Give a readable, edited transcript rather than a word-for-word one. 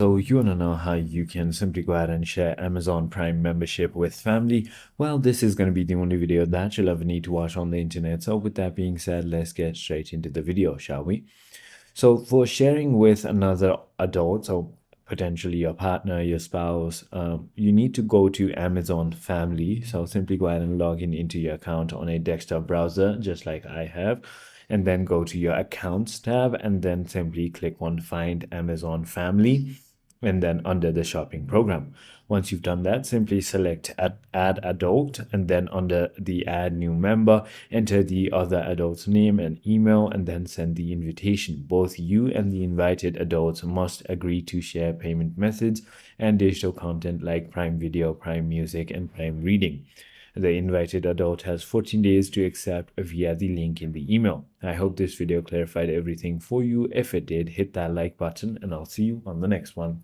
So you want to know how you can simply go ahead and share Amazon Prime membership with family? Well, this is going to be the only video that you'll ever need to watch on the internet. So with that being said, let's get straight into the video, shall we? So for sharing with another adult, so potentially your partner, your spouse, you need to go to Amazon Family. So simply go ahead and log in into your account on a desktop browser, just like I have, and then go to your Accounts tab, and then simply click on Find Amazon Family, and then under the shopping program. Once you've done that, simply select add adult, and then under the add new member, enter the other adult's name and email, and then send the invitation. Both you and the invited adults must agree to share payment methods and digital content like Prime Video, Prime Music, and Prime Reading. The invited adult has 14 days to accept via the link in the email. I hope this video clarified everything for you. If it did, hit that like button, and I'll see you on the next one.